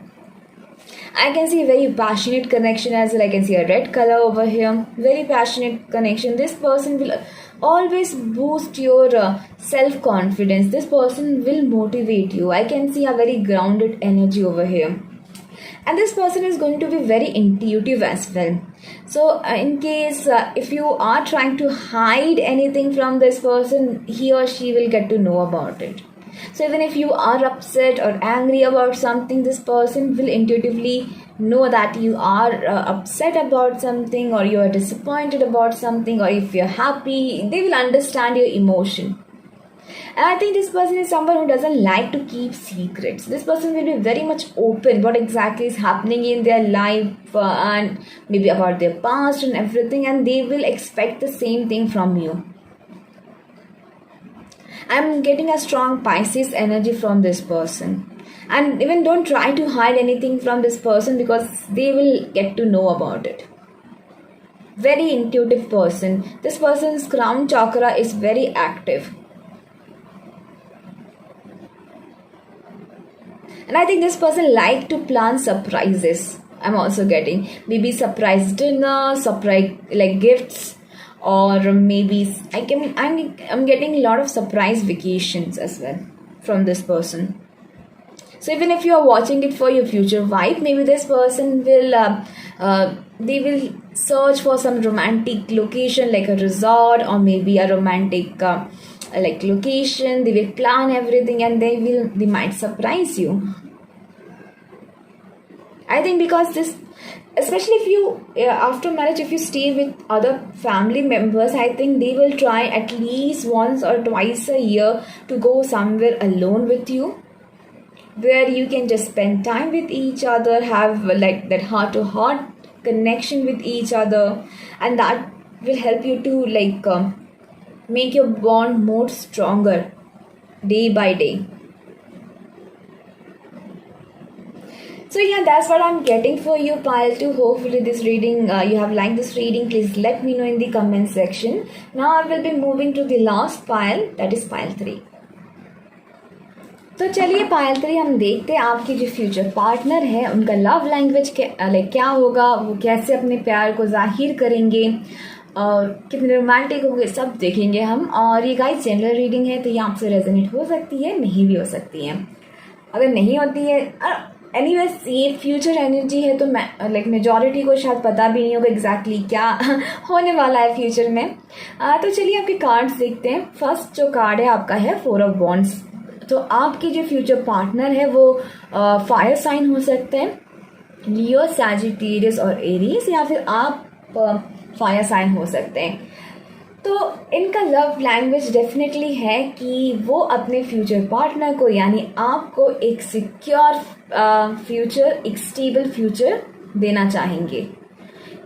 Speaker 1: I can see a very passionate connection as well. I can see a red color over here. Very passionate connection. This person will always boost your self-confidence. This person will motivate you. I can see a very grounded energy over here. And this person is going to be very intuitive as well. So in case if you are trying to hide anything from this person, he or she will get to know about it. So even if you are upset or angry about something, this person will intuitively know that you are upset about something, or you are disappointed about something, or if you're happy, they will understand your emotion. And I think this person is someone who doesn't like to keep secrets. This person will be very much open what exactly is happening in their life, and maybe about their past and everything, and they will expect the same thing from you. I'm getting a strong Pisces energy from this person. And even don't try to hide anything from this person, because they will get to know about it. Very intuitive person. This person's crown chakra is very active. And I think this person like to plan surprises. I'm also getting maybe surprise dinner, surprise like gifts, or maybe I'm getting a lot of surprise vacations as well from this person. So even if you are watching it for your future wife, maybe this person will they will search for some romantic location like a resort, or maybe a romantic like location. They will plan everything, and they might surprise you. I think because this, especially if you after marriage, if you stay with other family members, I think they will try at least once or twice a year to go somewhere alone with you, where you can just spend time with each other, have like that heart to heart connection with each other, and that will help you to like make your bond more stronger day by day. So yeah, that's what I'm getting for you, pile 2. Hopefully this reading, you have liked this reading. Please let me know in the comment section. Now I will be moving to the last pile, that is pile 3. तो चलिए पायल 3 हम देखते हैं आपके जो future partner है उनका love language क्या होगा, वो कैसे अपने प्यार को जाहिर करेंगे और कितने रोमांटिक होंगे, सब देखेंगे हम. और ये गाइस जनरल रीडिंग है, तो ये आपसे रेजोनेट हो सकती है, नहीं भी हो सकती है. अगर नहीं होती है, एनीवेज ये फ्यूचर एनर्जी है, तो लाइक मेजॉरिटी को शायद पता भी नहीं होगा एग्जैक्टली क्या होने वाला है फ्यूचर में. तो चलिए आपके कार्ड्स देखते हैं. फर्स्ट जो कार्ड है आपका है 4 ऑफ वॉन्ड्स. तो आपके जो फ्यूचर पार्टनर है वो फायर साइन हो सकते हैं, लियो, सैजिटेरियस और एरीज, या फिर आप फायर साइन हो सकते हैं. तो इनका लव लैंग्वेज डेफिनेटली है कि वो अपने फ्यूचर पार्टनर को, यानी आपको एक सिक्योर फ्यूचर, एक स्टेबल फ्यूचर देना चाहेंगे,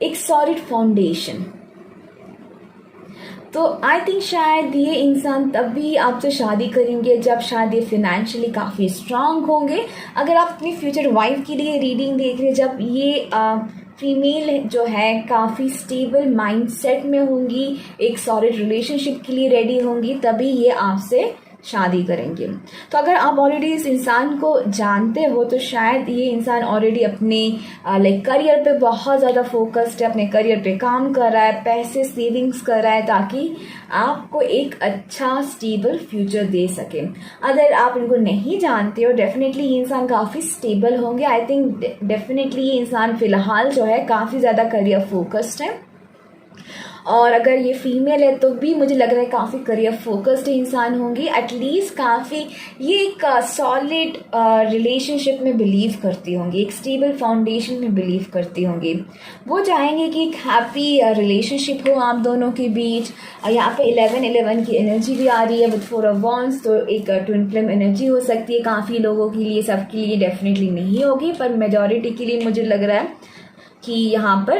Speaker 1: एक सॉलिड फाउंडेशन. तो आई थिंक शायद ये इंसान तभी आपसे शादी करेंगे जब शायद ये फिनेंशियली काफ़ी स्ट्रांग होंगे. अगर आप अपनी फ्यूचर वाइफ के लिए रीडिंग देख रहे हैं, जब ये फीमेल जो है काफ़ी स्टेबल माइंडसेट में होंगी, एक सॉलिड रिलेशनशिप के लिए रेडी होंगी, तभी ये आपसे शादी करेंगे। तो अगर आप ऑलरेडी इस इंसान को जानते हो तो शायद ये इंसान ऑलरेडी अपने लाइक करियर पे बहुत ज़्यादा फोकस्ड है, अपने करियर पे काम कर रहा है, पैसे सेविंग्स कर रहा है ताकि आपको एक अच्छा स्टेबल फ्यूचर दे सके। अगर आप इनको नहीं जानते हो डेफिनेटली ये इंसान काफ़ी स्टेबल होंगे। आई थिंक डेफिनेटली ये इंसान फ़िलहाल जो है काफ़ी ज़्यादा करियर फोकस्ड है, और अगर ये फीमेल है तो भी मुझे लग रहा है काफ़ी करियर फोकस्ड इंसान होंगी। एटलीस्ट काफ़ी ये एक सॉलिड रिलेशनशिप में बिलीव करती होंगी, एक स्टेबल फाउंडेशन में बिलीव करती होंगी। वो चाहेंगे कि एक हैप्पी रिलेशनशिप हो आप दोनों के बीच। यहाँ पे 11-11 की एनर्जी भी आ रही है विद 4 ऑफ वॉन्ड्स, तो एक ट्विन फ्लेम एनर्जी हो सकती है काफ़ी लोगों के लिए, सबके लिए डेफिनेटली नहीं होगी पर मेजॉरिटी के लिए मुझे लग रहा है कि यहाँ पर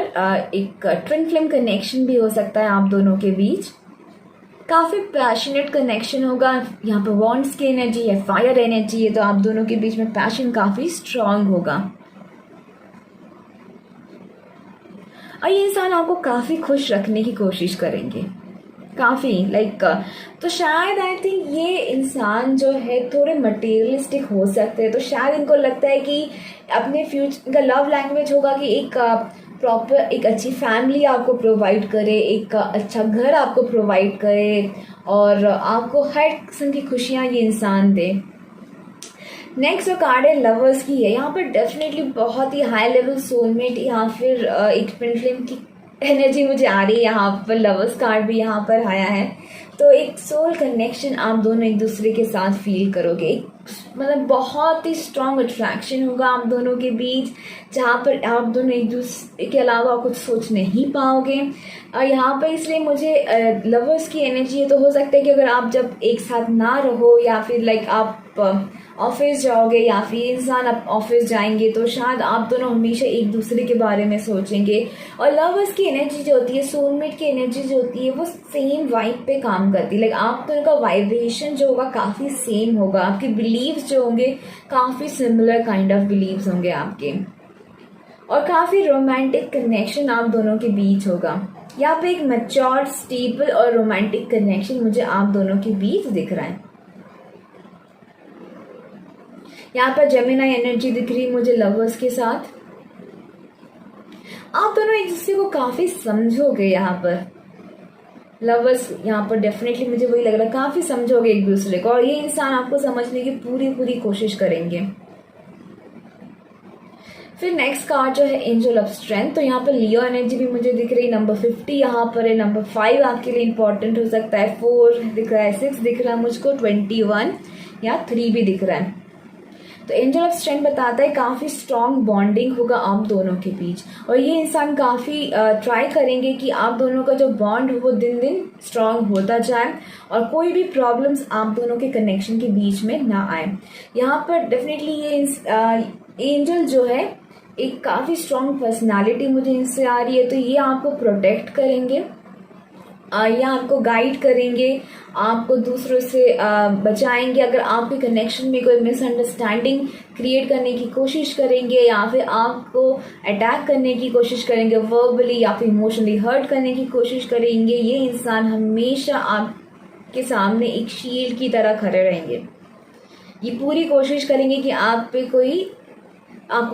Speaker 1: एक ट्विन फ्लेम कनेक्शन भी हो सकता है आप दोनों के बीच। काफ़ी पैशनेट कनेक्शन होगा। यहाँ पर वॉन्ड्स की एनर्जी है, फायर एनर्जी है, तो आप दोनों के बीच में पैशन काफ़ी स्ट्रांग होगा और ये इंसान आपको काफ़ी खुश रखने की कोशिश करेंगे, काफ़ी लाइक तो शायद आई थिंक ये इंसान जो है थोड़े मटेरियलिस्टिक हो सकते हैं। तो शायद इनको लगता है कि अपने फ्यूचर का लव लैंग्वेज होगा कि एक प्रॉपर एक अच्छी फैमिली आपको प्रोवाइड करे, एक अच्छा घर आपको प्रोवाइड करे और आपको हर किस्म की खुशियाँ ये इंसान दे। नेक्स्ट जो कार्ड है लवर्स की है। यहाँ पर डेफिनेटली बहुत ही हाई लेवल सोलमेट या फिर एक ट्विन फ्लेम की एनर्जी मुझे आ रही है। यहाँ पर लवर्स कार्ड भी यहाँ पर आया है, तो एक सोल कनेक्शन आप दोनों एक दूसरे के साथ फील करोगे। मतलब बहुत ही स्ट्रॉन्ग अट्रैक्शन होगा आप दोनों के बीच, जहाँ पर आप दोनों एक दूसरे के अलावा कुछ सोच नहीं पाओगे। यहाँ पर इसलिए मुझे लवर्स की एनर्जी है, तो हो सकता है कि अगर आप जब एक साथ ना रहो या फिर लाइक आप ऑफिस जाओगे या फिर इंसान आप ऑफिस जाएंगे तो शायद आप दोनों हमेशा एक दूसरे के बारे में सोचेंगे। और लवर्स की एनर्जी जो होती है, सोलमेट की एनर्जी जो होती है, वो सेम वाइब पे काम करती है। लाइक आप दोनों का वाइब्रेशन जो होगा काफ़ी सेम होगा, आपके बिलीव्स जो होंगे काफ़ी सिमिलर काइंड ऑफ बिलीव्स होंगे आपके, और काफ़ी रोमांटिक कनेक्शन आप दोनों के बीच होगा। यहाँ पे एक मैच्योर स्टेबल और रोमांटिक कनेक्शन मुझे आप दोनों के बीच दिख रहा है। यहाँ पर जेमिनी एनर्जी दिख रही है मुझे लवर्स के साथ। आप दोनों एक दूसरे को काफी समझोगे। यहाँ पर लवर्स यहाँ पर डेफिनेटली मुझे वही लग रहा है, काफी समझोगे एक दूसरे को और ये इंसान आपको समझने की पूरी कोशिश करेंगे। फिर नेक्स्ट कार्ड जो है एंजल ऑफ स्ट्रेंथ, तो यहाँ पर लियो एनर्जी भी मुझे दिख रही है। नंबर 50 यहाँ पर है, नंबर 5 आपके लिए इंपॉर्टेंट हो सकता है, 4 दिख रहा है, 6 दिख रहा है मुझको, 21 या 3 भी दिख रहा है। तो एंजल ऑफ स्ट्रेंथ बताता है काफ़ी स्ट्रॉन्ग बॉन्डिंग होगा आप दोनों के बीच, और ये इंसान काफ़ी ट्राई करेंगे कि आप दोनों का जो बॉन्ड हो वो दिन दिन स्ट्रॉन्ग होता जाए और कोई भी प्रॉब्लम्स आप दोनों के कनेक्शन के बीच में ना आए। यहाँ पर डेफिनेटली ये एंजल जो है एक काफ़ी स्ट्रॉन्ग पर्सनालिटी मुझे इनसे आ रही है, तो ये आपको प्रोटेक्ट करेंगे, ये आपको गाइड करेंगे, आपको दूसरों से बचाएंगे। अगर आपके कनेक्शन में कोई मिसअंडरस्टैंडिंग क्रिएट करने की कोशिश करेंगे या फिर आपको अटैक करने की कोशिश करेंगे वर्बली या फिर इमोशनली हर्ट करने की कोशिश करेंगे, ये इंसान हमेशा आपके सामने एक शील्ड की तरह खड़े रहेंगे। ये पूरी कोशिश करेंगे कि आपको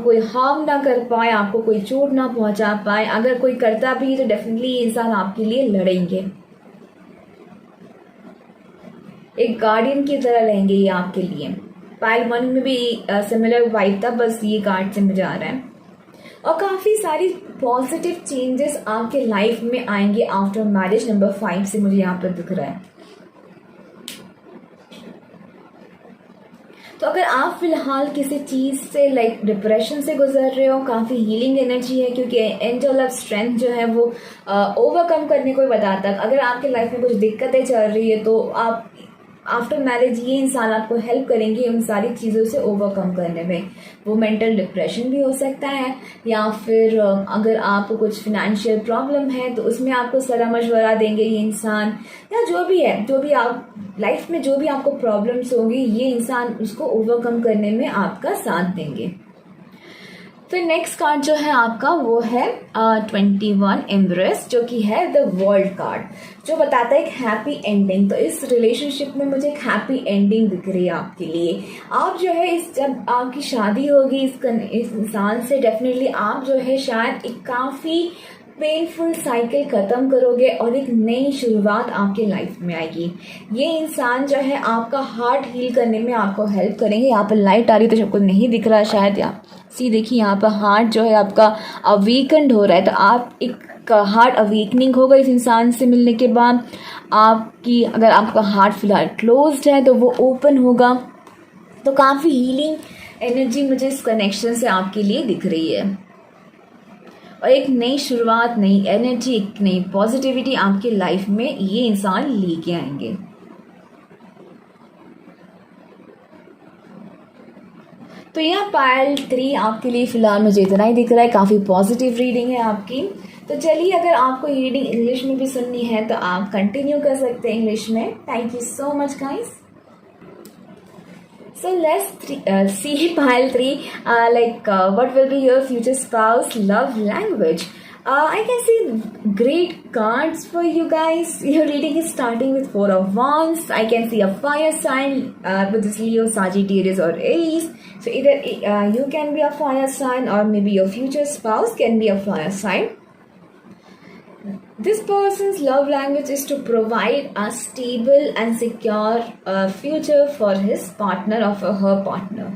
Speaker 1: कोई हार्म ना कर पाए, आपको कोई चोट ना पहुंचा पाए। अगर कोई करता भी तो डेफिनेटली ये इंसान आपके लिए लड़ेंगे, एक गार्डियन की तरह रहेंगे ये आपके लिए। पाइल 1 में भी सिमिलर वाइब था, बस ये कार्ड से मुझे आ रहा है। और काफ़ी सारी पॉजिटिव चेंजेस आपके लाइफ में आएंगे आफ्टर मैरिज, नंबर 5 से मुझे यहाँ पर दिख रहा है। तो अगर आप फिलहाल किसी चीज़ से लाइक डिप्रेशन से गुजर रहे हो, काफ़ी हीलिंग एनर्जी है, क्योंकि एंजल ऑफ स्ट्रेंथ जो है वो ओवरकम करने को ही बताता है। अगर आपके लाइफ में कुछ दिक्कतें चल रही है तो आप आफ्टर मैरिज ये इंसान आपको हेल्प करेंगे उन सारी चीज़ों से ओवरकम करने में। वो मेंटल डिप्रेशन भी हो सकता है, या फिर अगर आपको कुछ फिनेंशियल प्रॉब्लम है तो उसमें आपको सलाह मशवरा देंगे ये इंसान, या जो भी है, जो भी आप लाइफ में जो भी आपको प्रॉब्लम्स होंगी ये इंसान उसको ओवरकम करने में आपका साथ देंगे। तो नेक्स्ट कार्ड जो है आपका वो है 21 एम्ब्रेस, जो कि है द वर्ल्ड कार्ड, जो बताता है एक हैप्पी एंडिंग। तो इस रिलेशनशिप में मुझे एक हैप्पी एंडिंग दिख रही है आपके लिए। आप जो है जब आपकी शादी होगी इस इंसान से, डेफिनेटली आप जो है शायद एक काफ़ी पेनफुल साइकिल खत्म करोगे और एक नई शुरुआत आपके लाइफ में आएगी। ये इंसान जो है आपका हार्ट हील करने में आपको हेल्प करेंगे। यहाँ पर लाइट आ रही तो सबको नहीं दिख रहा शायद, यहाँ सी देखिए यहाँ पर हार्ट जो है आपका अवीकेंड हो रहा है। तो आप एक हार्ट अवीकनिंग होगा इस इंसान से मिलने के बाद। आपकी अगर आपका हार्ट फिलहाल क्लोज्ड है तो वो ओपन होगा। तो काफ़ी हीलिंग एनर्जी मुझे इस कनेक्शन से आपके लिए दिख रही है और एक नई शुरुआत, नई एनर्जी, एक नई पॉजिटिविटी आपके लाइफ में ये इंसान लेके आएंगे। तो यह पायल 3 आपके लिए फिलहाल मुझे इतना ही दिख रहा है। काफ़ी पॉजिटिव रीडिंग है आपकी। तो चलिए, अगर आपको रीडिंग इंग्लिश में भी सुननी है तो आप कंटिन्यू कर सकते हैं इंग्लिश में। Thank you so much guys. So let's see pile 3, what will be your future spouse love language? I can see great cards for you guys. Your reading is starting with 4 of Wands. I can see a fire sign with this Leo, Sagittarius or Aries. So either you can be a fire sign or maybe your future spouse can be a fire sign. This person's love language is to provide a stable and secure future for his partner or for her partner.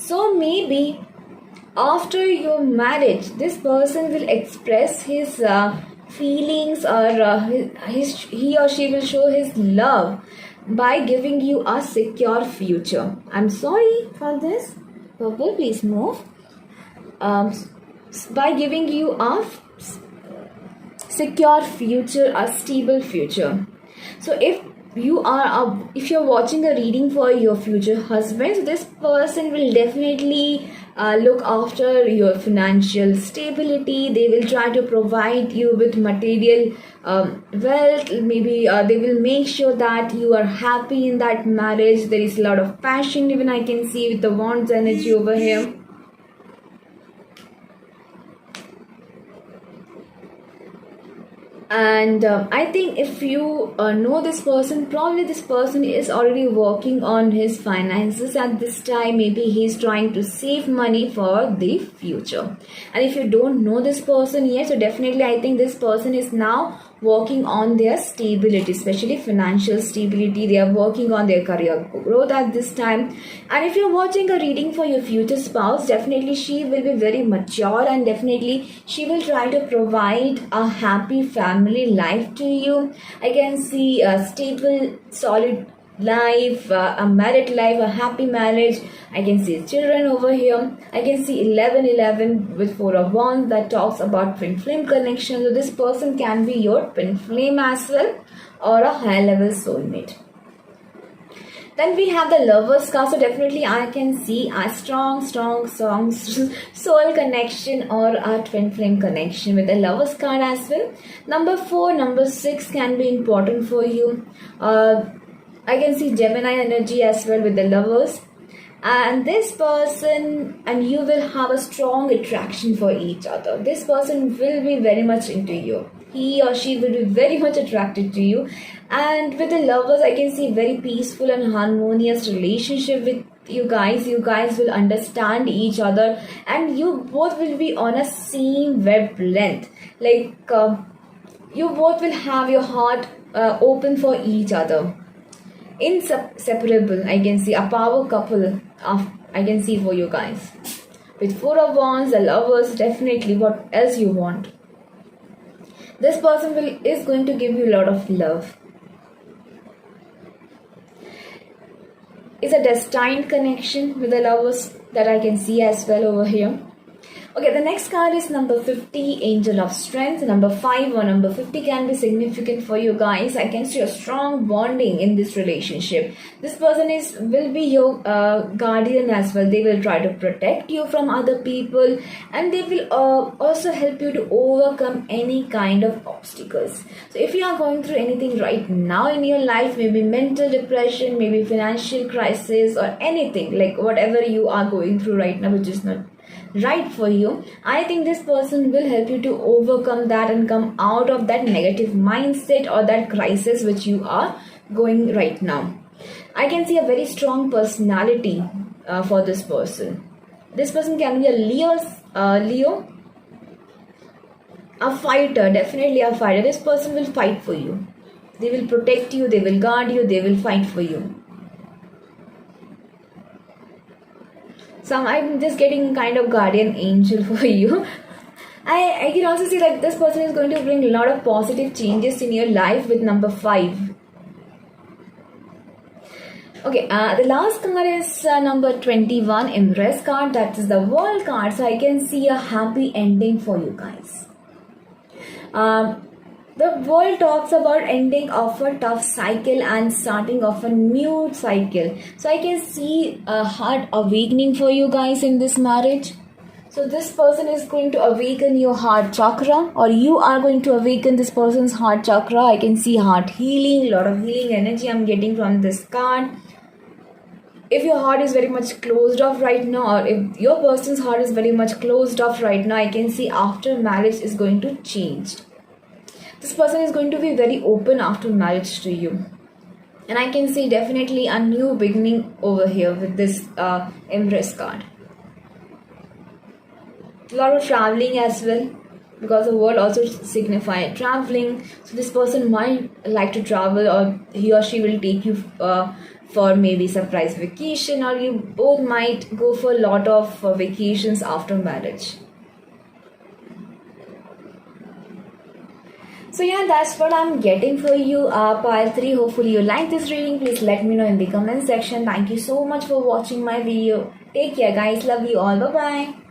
Speaker 1: So maybe after your marriage, this person will express his feelings or he or she will show his love by giving you a secure future. I'm sorry for this. Purple, please move. By giving you a secure future, a stable future. So if you're watching a reading for your future husband, so this person will definitely look after your financial stability. They will try to provide you with material wealth. Maybe they will make sure that you are happy in that marriage. There is a lot of passion, even I can see with the Wands energy over here. And I think if you know this person, probably this person is already working on his finances at this time. Maybe he's trying to save money for the future. And if you don't know this person yet, so definitely I think this person is now working on their stability, especially financial stability. They are working on their career growth at this time. And if you're watching a reading for your future spouse, definitely she will be very mature and definitely she will try to provide a happy family life to you. I can see a stable, solid life, a married life, a happy marriage. I can see children over here. I can see 11 with 4 of Wands that talks about twin flame connection. So this person can be your twin flame as well or a high level soulmate. Then we have the Lovers card. So definitely I can see a strong soul connection or a twin flame connection with the Lovers card as well. Number 4, number 6 can be important for you. I can see Gemini energy as well with the Lovers. And this person and you will have a strong attraction for each other. This person will be very much into you. He or she will be very much attracted to you. And with the Lovers, I can see very peaceful and harmonious relationship with you guys. You guys will understand each other and you both will be on a same wavelength. Like you both will have your heart open for each other. Inseparable, I can see a power couple I can see for you guys. With 4 of Wands, the Lovers, definitely what else you want. This person is going to give you a lot of love. It's a destined connection with the Lovers that I can see as well over here. Okay, the next card is number 50, Angel of Strength. Number 5 or number 50 can be significant for you guys. I can see a strong bonding in this relationship. This person will be your guardian as well. They will try to protect you from other people and they will also help you to overcome any kind of obstacles. So if you are going through anything right now in your life, maybe mental depression, maybe financial crisis or anything, like whatever you are going through right now, which is not right for you. I think this person will help you to overcome that and come out of that negative mindset or that crisis which you are going right now. I can see a very strong personality for this person. This person can be a Leo, a fighter, definitely a fighter. This person will fight for you. They will protect you, they will guard you, they will fight for you. I'm just getting kind of guardian angel for you. I can also see that this person is going to bring a lot of positive changes in your life with number 5. Okay, the last card is number 21, Empress card. That is the World card. So I can see a happy ending for you guys. The World talks about ending of a tough cycle and starting of a new cycle. So I can see a heart awakening for you guys in this marriage. So this person is going to awaken your heart chakra, or you are going to awaken this person's heart chakra. I can see heart healing, a lot of healing energy I'm getting from this card. If your heart is very much closed off right now, or if your person's heart is very much closed off right now, I can see after marriage is going to change. This person is going to be very open after marriage to you. And I can see definitely a new beginning over here with this Empress card. A lot of traveling as well, because the World also signifies traveling. So this person might like to travel, or he or she will take you for maybe surprise vacation, or you both might go for a lot of vacations after marriage. So yeah, that's what I'm getting for you, pile 3. Hopefully you like this reading. Please let me know in the comment section. Thank you so much for watching my video. Take care guys. Love you all. Bye bye.